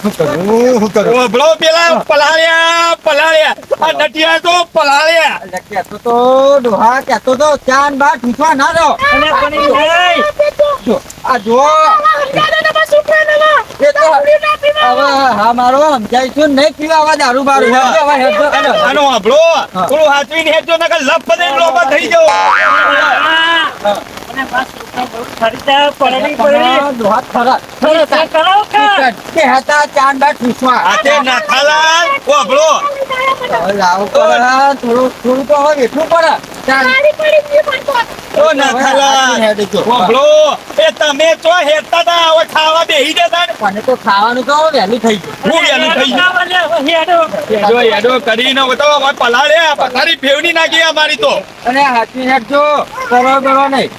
ઓબળો પેલા પલાળ્યા આ નટિયા તો પલાળ્યા કહેતો તો ડોહા કહેતો તો ચાન બાર ઠૂસવા ના દો. અને પણ એ નહીં. આ જો એ તો હવે હા મારો સમજાઈશું નહીં પીવા આવા દારૂ બારૂ હવે હેડજો હેડો. આનો ઓબળો થોડું હાચવીને હેડજો નકર લપ પદે લોબા થઈ જાવ અને બસ બહુ ખરીદા પડેલી પડેલી. ડોહા ખરા કરાવો કા? કે હતા ચાન બાર ઠૂસવા આતે નાખાલાલ ઓબળો હવે લાવો પડે થોડું તો હવે એટલું પડે ચાલ ઓ નાખાલાલ ઓબળો એ તમે ચો હેડતા તા હવે ખાવા બેહી જતા ને મને તો ખાવાનું તો વહેલું થઈ ગયું. હું એનું થઈ ગયું હેડો કરીને હવે તો હવે પલાળ્યા પથારી ફેવડી નાખી અમારી તો અને હાથી હેડજો કરો નહીં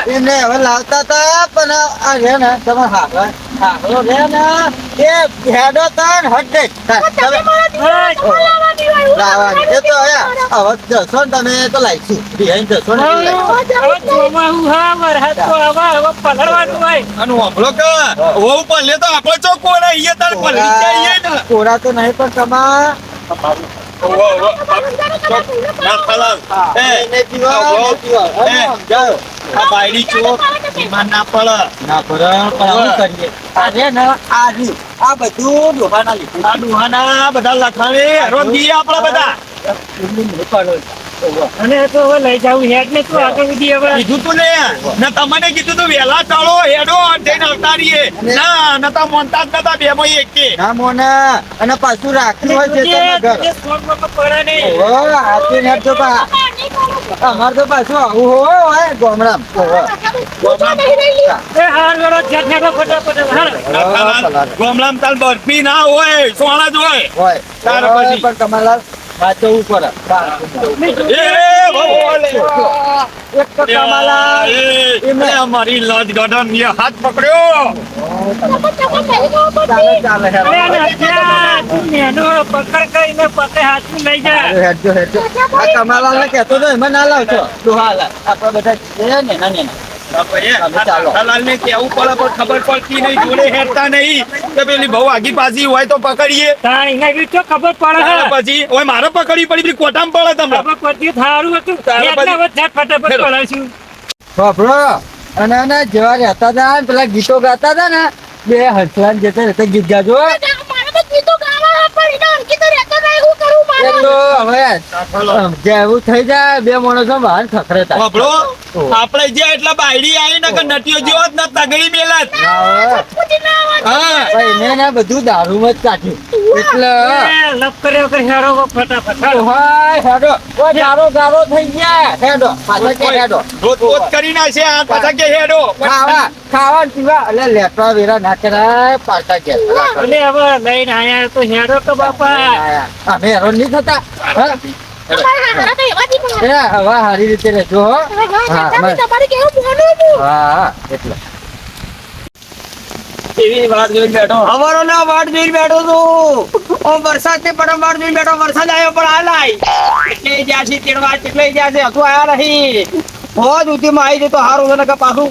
એમને હવે લાવતા હતા પણ આ રે ને તમે હાલો રે ને એ હેડો તન હટે લાવવાની એ તો હવે જશો ને તમે તો લાઈશું બિહાઈ જશો ને અને ઓબળો કે વહુ પલ્લે તો આપણે ચો કોણ આઈએ તાર પલ્લી જઈએ ને કોરા તો નહીં પણ તમાર નાખાલાલ એ આ બાયડી ચો બીમાર ના પડે ના બરાબર પણ શું કરીએ અરે ને આ બધું ડોહાના લીધે આ ડુહાના બધા લખાણે રોગી આપણા બધા અને તો હવે લઈ જાવ હેડ ને તું આગળ વધી હવે કીધું તું ને તમને કીધું તું વેલા ચાલો હેડો જઈને અવતારીએ ના નતા મોનતા જ નતા બે માં એક કે ના મોને અને પાછું રાખ્યું હોય છે તમે ઘર પડે નહીં. ઓ હાથી નેટ તો પા અમાર તો પાછું આવું હોય ગોમડામ એ હાર વેળો જેટ નેટો ફટાફટ હાર. ગોમલામ તાલ બરફી ના હોય સોણા જ હોય હોય તાર પછી. પણ તમારા સાચવવું પડે એ બહુ ઓલે. એક તો કમાલા એમને અમારી લાજ ગાડા ને હાથ પકડ્યો ચાલે અરે આને હત્યા, તું નેનો પકડ કરીને પકડે હાથમાં લઈ જા. હેડજો આ કમાલાલ ને કહેતો તો એમાં ના લાવશો ડોહા આપડે બધા છે ને નાના લાલ ને કેવું પડે પણ ખબર પડતી નહીં જોડે હેરતા નહીં કે પેલી બહુ આગી પાછી હોય તો પકડીએ તાણ એને બી તો ખબર પડે તારે હે. પછી ઓય મારે પકડી પડી પેલી કોટામ પડે તમને ખબર પડતી થારું હતું તારે એટલે હવે ઝટ ફટાફટ ફેરો. પડાવશું. બાપરો અને જેવા રહેતા હતા ને પેલા ગીતો ગાતા હતા ને બે હસવાન જતા રહેતા ગીત ગાજો એ તો હવે જેવું થઈ જાય બે માણસો બહાર ખખરે થાય વાપરો આપણે જે એટલા બાયડી આવી ને કે નટીઓ જેવો જ ન તગડી મેલત હા એને ને બધું દારૂમાં જ કાઢ્યું એટલે એ લપ કર્યો કે હેરો ફટાફટ હાલો. હાય હેડો ઓય ગારો ગારો થઈ ગયા હેડો પાછા કે હેડો રોજ કરી નાખશે આ પાછા કે હેડો ખાવા પીવા એટલે લેટવા વેરા ના કરાય પાછા કે અને હવે લઈને આયા તો હેડો તો બાપા. અમે હેરો નહીં થતા હા? એ હવે સારી રીતે રહેજો હો હા એટલે એવી વાત જોઈને બેઠો અમારો ના વાટ જોઈને બેઠો છું ઓ વરસાદ ને પણ વાટ જોઈને બેઠો વરસાદ આવ્યો પણ આ લાય એટલે જ્યાં છે તેડવા એટલે જ્યાં છે હતું આયા નહીં હોજ ઉતીમાં આવી જાય તો સારું છે ને કે પાછું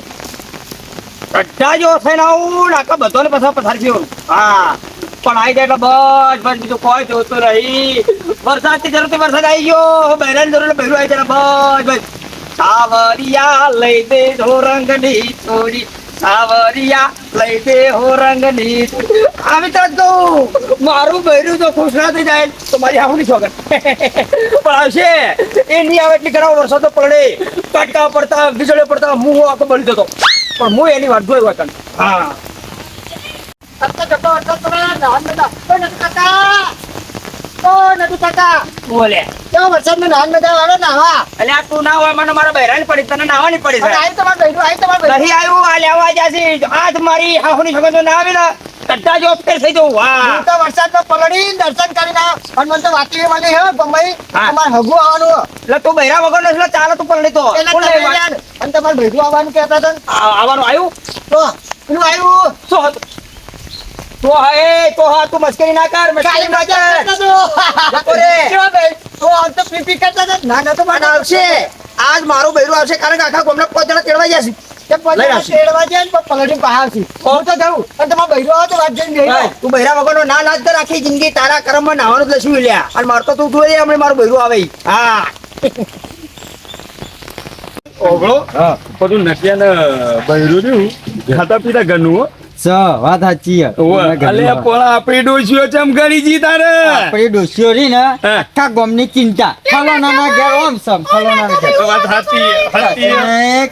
બધા જો થઈને આવું નાકા બધો ને પાછા પસાર થયો હા પણ આવી જાય એટલે બસ બસ બીજું કોઈ જોતું નહીં વરસાદ ની જરૂર વરસાદ આવી ગયો બહેરાની જરૂર બહેરું આવી જાય બસ બસ સાવરિયા લઈ દે ઢોરંગની થોડી સાવરિયા લઈ દે હો રંગની આવી તો કહું મારું બૈરું તો ખુશ ના થઈ જાય તો મારી આવું નહીં છોકર પણ આવશે એ નહીં આવે એટલી ઘણા વરસાદ તો પડે કાટકા પડતા વીજળી પડતા હું આખો બળી જતો પણ હું એની વાત જોઈ વાત હા બોલે અલ્યા તું ના હોય મને મારા બહેરાની પડી તને નાવાની પડી છે નહીં આવ્યું આ લેવા જાશે આજ મારી હાહુની સમજ ના આવે ને કટ્ટા જો ફેર થઈ જવું વાહ વરસાદ માં પલળી દર્શન કરીને હનુમંત વાતી મને હે બંબઈ તમારે હગુ આવવાનું એટલે તું બહેરા વગર નો એટલે ચાલે તું પણ તો અને તમારે ભેગું આવવાનું કહેતા હતા ને આવવાનું આવ્યું તો પેલું આવ્યું શું હતું તો હા તું મસ્કરી ના કર મસ્કરી ના કર તો આમ તો પીપી કરતા હતા ના તો મને આવશે આજ મારું બૈરું આવશે કારણ કે આખા ગામના 5 જણા તેડવા જશે તે પછી લઈ આવશે. તેડવા જાય ને પણ પલટી બહાર છે હું તો જાઉં અને તમારો બૈરો આવે તો વાત જઈને બેહી જાઓ. તું બૈરા વગરનો ના નાચ કર આખી જિંદગી તારા કર્મમાં નાવાનું જ લસ્યું લ્યા અને માર તો તું જોઈએ હમણાં મારું બૈરું આવે ઈ. હા ઓગળો બધું નટિયા ને બૈરું રહ્યું ખાતા પીતા ઘરનું હો વાત સાચી અલે પણ આપણી ડોશીઓ ચમ કરી જી તારે આપણી ડોશીઓ રહી ને હા. આખા ગામની ચિંતા ફલાણાના ઘેર ઓમ સમ ફલાણાના ઘેર વાત સાચી સાચી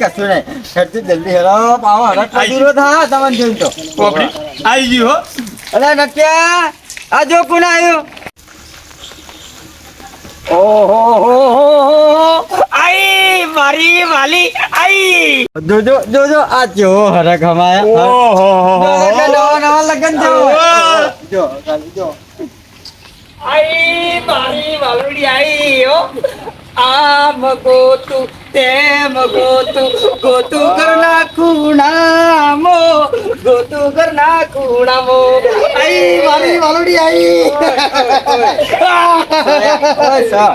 કશું નહીં ખર્ચી જલ્દી હેરો પાવો હરક મજૂરો થા તમને જોઈ તો પોપડી આઈ ગઈ હો અરે નટ્યા આ જો કોણ આવ્યો ઓહો આઈ મારી વાલી આઈ જોજો જોજો આ કેવો હરક હમાયા ઓહો નવા નવા લગન જો જો ખાલી જો આઈ મારી વાલડી આઈ હો આમ ગોતું તેમ ગોતું કરના ખૂણામો ગોતું કરના ખૂણામો આઈ મારી વાલડી આઈ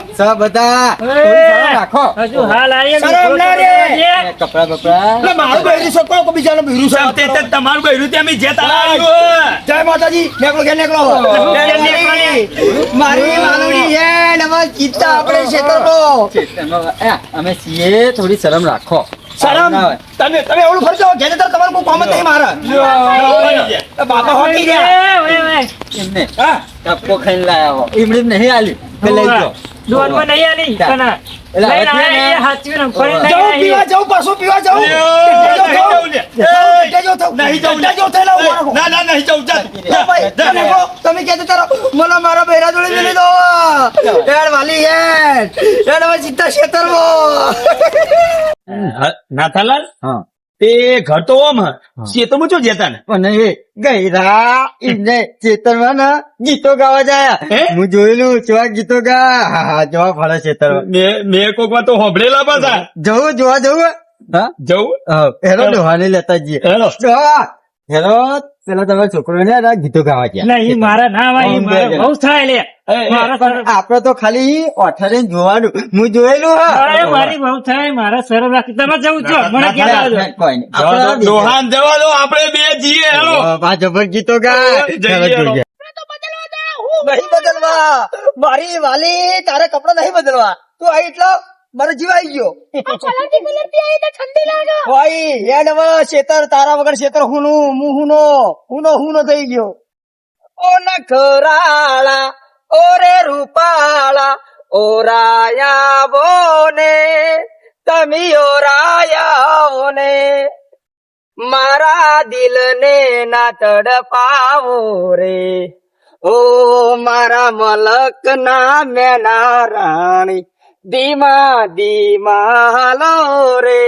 સ બધા થોડી શરમ રાખો હજુ હાલ આવીએ ને શરમ ના રે. કપડા બપડા એટલે મારું બૈરું છે કોઈ બીજાનું બૈરું છે તે તમારું બૈરું તે અમે જે તારા આવ્યું જય માતાજી નેકળો કે નેકળો મારી વાલડી છે નવા ચિત્તા આપણે ક્ષેત્રમાં અમે છીએ થોડી શરમ રાખો શરમ ના હોય. તમે એવડું ખર્ચો ઘેર તો તમારું કોઈ કામ જ નહીં મારે બાપા હોટી ગયા એમને હા ટપકો ખાઈને લાયા હો ઈમડી નહીં આલી કે લઈ જાઓ દોડમાં નહીં આલી કના એટલે હવે લઈને છે ને, આયા, હાચવીને ફરીને લઈને જાઉં આયા. પીવા જાઉં પાછું પીવા જાઉં નહીં જવું ના ના નહીં જવું જા તમે કહેતો તારો મને મારા બૈરા જોડે મેલી દો યાર વાલી યાર હવે ચિત્તા ક્ષેત્રમાં નાથાલાલ હા તે ઘર તો ઓમ શેતમાં ચો જતા ને પણ એ ગયરા એમને ચેતરમાં ના ગીતો ગાવા જાય હે? હું જોયેલું કેવા ગીતો ગા હા જોવા ફળે ચેતરમાં મેં કોક વાર તો હોભળેલા પાછા જવું જોવા જવું હા જવું હેલો ડોહાને લેતા જઈએ હેલો. ડોહા, હેલો પેલા તમારા છોકરો ને ગીતો ગાવા ગયા એટલે ઈ મારા ના હોય, ઈ આમ મારા બે બહુ થાય લે. મારા પણ આપડે તો ખાલી ઓઠરે જોવાનું હું જોયેલું અરે મારી બહુ થાય, મારા શરમ રાખી. તમે જવું છો મને ક્યાં આવજો? કોઈ નહીં આપણે દોહાન જવા દો આપણે બે જઈએ હેલો આ જબર ગીતો ગા જઈએ, હેલો, હેલો. જોઈએ. નહીં બદલવા મારી વાલી તારે કપડા નહીં બદલવા તું આવી એટલો મારો જીવ આવી ગયો ભાઈ યાર હવે શેતર તારા વગર શેતર હુનો થઈ ગયો ઓ નખરાળા ઓરે રૂપાળા ઓરાયા બોને તમે ઓરાયા બોને મારા દિલને ના તડપાવો રે ઓ મારા મલક ના મેના રાણી ધીમા ધીમા હાલો રે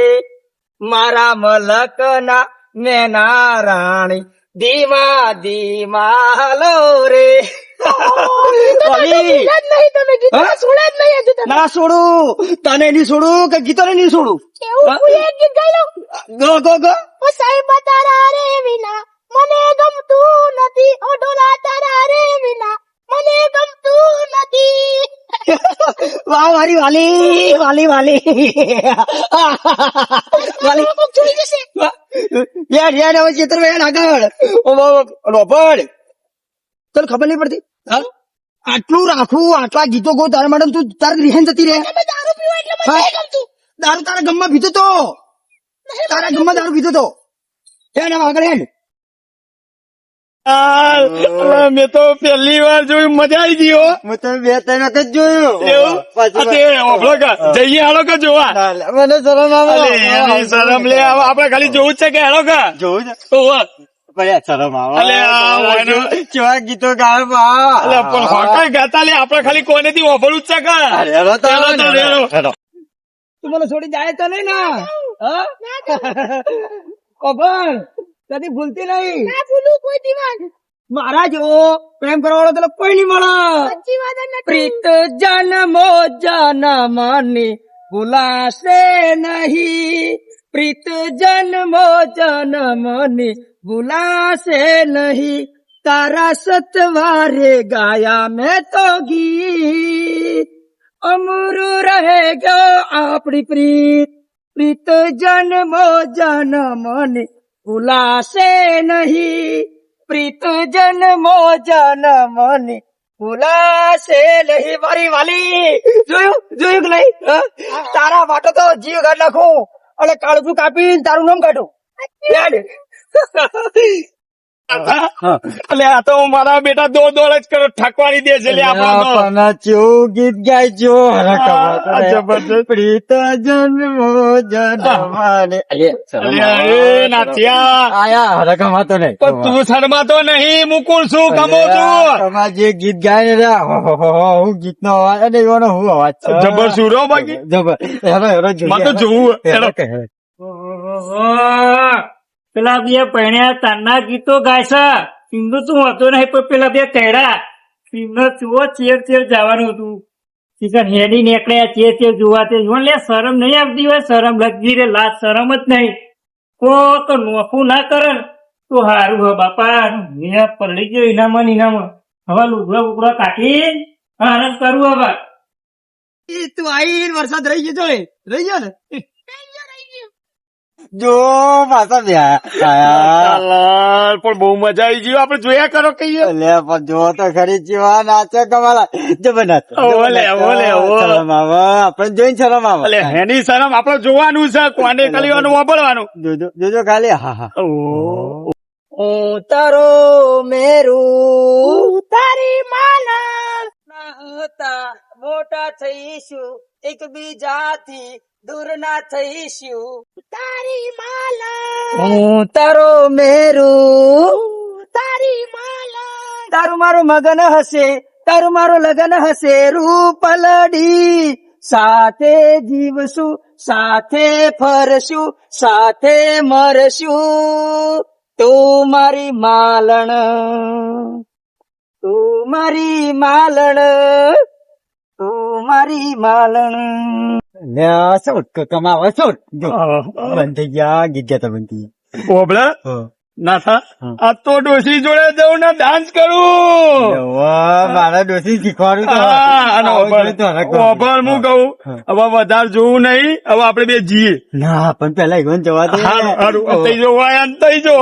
મારા મલક ના મેના રાણી ધીમા ધીમા હાલો રે વાલી. હા? ના છોડું તને નહીં છોડું કે ગીતો નહીં છોડું ગો ગો ગો સાહેબ તારા રે વિના મને ગમતું નથી ઓ ઢોલા તારા રે વિના મને ગમતું નથી વાહ મારી વાલી વાલી વાલી વાલી જોઈ જશે યાર યાર હવે ચિત્ર વેણ આગળ રોપડ તને ખબર નહીં પડતી હા? આટલું રાખવું આટલા ગીતો ગો તારા મેડમ તું તારી રિહેન જતી રહે તમે દારૂ પીવો એટલે મને હા? નહીં ગમતું દારૂ તારા ગમમાં પીતો તો તારા ગમમાં દારૂ પીતો તો હેડ હવે આગળ હેડ મેં તો પહેલી વાર જોયું મજા આવી ગઈ હો હું તો 2-3 વખત જોયું એવું પાછું આ તે ઓફલો કા જઈએ હાલો કે જોવા ના, લે, મને શરમ આવે અલે એની શરમ લે હવે આપણે ખાલી જોવું જ છે કે હેલો કા જોવું છે ઓવા. પણ યાર શરમ આવે અલે આ વાયનો- કેવા ગીતો ગાવે બા અલે પણ હોકા ગાતા લે આપણે ખાલી કોનેથી ઓફરું જ છે કા અરે હેલો તો હેલો તો હેલો. હેલો. તું મને છોડી જાય તો નહીં ને હા ખબર કદી ભૂલતી નહીં ના ભૂલું કોઈ દિવસ મારા જેવો પ્રેમ કરવા વાળો તો કોઈ નહીં મળે સાચી વાત જ નથી પ્રીત જન્મો જન્મની ભૂલાશે નહીં પ્રીત જન્મો જન્મની ભૂલાશે નહીં તારા સતવારે ગાયા મેં તો ગીત અમર રહેગો આપણી પ્રીત પ્રીત જન્મો જન્મને ભૂલાશે નહીં પ્રીત જન્મો જન્મને ભૂલાશે નહીં મારી વાલી જોયું કે નહીં તારા માટે તો જીવ કાઢ નાખું અને કાળજું કાપીને તારું નામ કાઢું યાદ એટલે આ તો મારા બેટા દોડ જ કરો ઠકવાની દે છે લે આપણો તો. પણ ચેવું ગીત ગાય જો આ જબરજસ્ત. પ્રીત જન્મો જન્મને અરે નાથિયા આયા હરકમાં તો નહીં પણ તું શરમાતો નહીં મુકુલ છું કમો છું તમારે જે ગીત ગાય ને હું ગીત નો અવાજ અને એવાનો હું અવાજ છે જબર સુરો બાકી જબર હેરો માં તો જોવું હેરો કે પેલા બે પૈણ્યા તારના ગીતો ગાય છે સિંધુ તું હતો નહીં પણ પેલા બે કહેડા સિંધુ જુઓ ચેર જવાનું હતું ચિકન હેડી નીકળ્યા ચેર જોવા તે જો લે શરમ નહીં આવતી હોય શરમ લગી રે લાજ શરમ જ નહીં તો નોખું ના કરે ને તો હારું હો બાપા મેં પલળી ગયો ઇનામાં હવે લુગડા બુગડા કાઢી આનંદ કરું હવે તું આઈ વરસાદ રહી ગયો ને જો પાછા આયા લાલ, પણ બહુ મજા આવી ગઈ આપડે જોયા કરો કહીએ લે પણ જો તો ખરી જીવા નાચે કમાલા જબર નાચે ઓલે, ઓલે, ઓલે. શરમ આવે આપણે જોઈને શરમ આવે એટલે એની શરમ આપડે જોવાનું છે કોને કલીવાનું વાપરવાનું જોજો જોજો ખાલી હા હા હું તારો મેરું તારી માલન ના હતા મોટા થઈશું એકબીજાથી દૂર ના થઈશું તારી માલન હું તારો મેરું તારી માલન તારું મારું મગન હશે તારું મારું લગન હશે રૂપલડી સાથે જીવશું સાથે ફરશું સાથે મરશું તું મારી માલણ તું મારી માલણ તું મારી માલણ લે શોટ કમાવા શોટ જો બંધ થઈ ગયા ગીત ગયા બંધ થઈ ઓબળા ગયા ના થા આ તો ડોસી જોડે જવું ને ડાન્સ કરું મારા ડોસી શીખવાડું તો હા, અને આવડતું તો હરખ ઓભળ હું કહું હવે વધારે જોવું નહીં હવે આપડે બે જીએ ના પણ પેલા ઈવન જવા દે હારું હારું તઈ જો વાય તઈ જો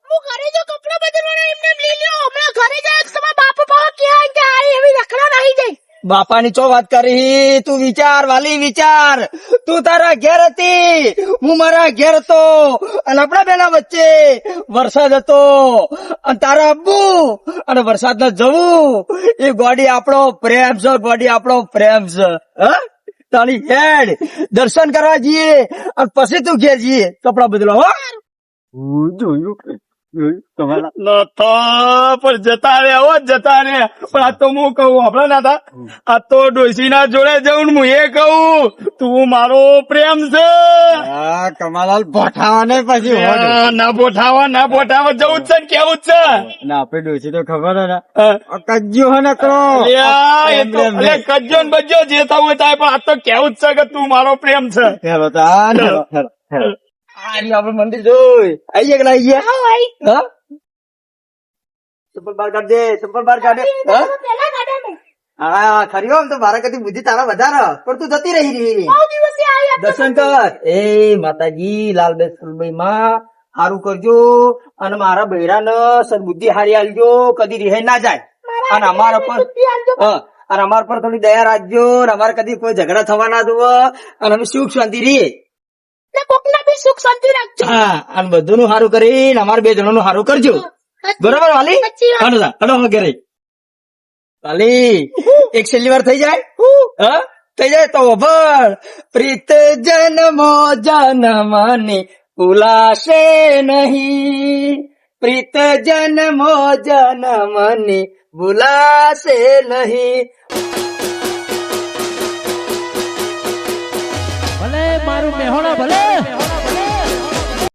હું ઘરે જો કપડા બદલવાના એમને લઈ લ્યો હમણાં ઘરે જાય તમારા બાપુ પાવ ક્યાં કે આ એવી રખડા નહીં જાય બાપાની ચો વાત કરી તું વિચાર વાલી વિચાર તું તારા ઘેર હતી હું મારા ઘેર હતો અને આપણા બેના વચ્ચે વરસાદ હતો અને તારા આબુ અને વરસાદ ના જવું એ ગોડી આપણો પ્રેમ છે ગોડી આપણો પ્રેમ છે હા તારી હેડ દર્શન કરવા જઈએ અને પછી તું ઘેર જઈએ કપડા બદલો હો જોયું તમારા નતા પણ જતા રે હો જતા રે પણ આ તો હું કહું આપડે ના થા આ તો ડોસી ના જોડે જવું ને હું એ કહું તું મારો પ્રેમ છે કમાલાલ ભઠાવાને પછી હોડ. ના બોઠાવા જવું જ છે ને કેવું જ છે ના આપડે ડોસી તો ખબર હે ને હા. કજ્યો હે નકરો અલ્યા, એ તો અલ્યા, કજ્જો ને બજ્જો જે થવું હોય થાય પણ આ તો કેવું જ છે કે તું મારો પ્રેમ છે હેલો તો આ હેલો હેલો આપડે મંદિર જોઈ આઈ ગયા કે ના આઈ ગયા હા ભાઈ હા ચપ્પલ બાર કાઢ દે ચપ્પલ બાર કાઢે હા પેલા ગાડા ને હા ખરી હો, આમ તો મારા કદી બુદ્ધિ તારા વધારે પણ તું જતી રહી બહુ દિવસે આવ્યા દર્શન કર એ માતાજી લાલભાઈ માં સારું કરજો અને મારા બૈરાને સદબુદ્ધિ હારી આલજો કદી રિહાઈ ના જાય અને અમારા પર હા, અને અમારા પર થોડી દયા રાખજો અને અમારે કદી કોઈ ઝઘડા થવા ના દો અને અમે સુખ શાંતિ રહીએ કોકના બી સુખ શાંતિ રાખજો હા અને બધું નું સારું કરીને અમારે બે જણા નું સારું કરજો બરોબર વાલી સાચી વાત. હડો ઘરે વાલી એક છેલ્લી વાર થઈ જાય હા થઈ જાય તો ભળ પ્રીત જન્મો જન્મને ભૂલાશે નહીં પ્રીત જન્મો જન્મને ભૂલાશે નહીં ભલે મારું મેહોણા ભલે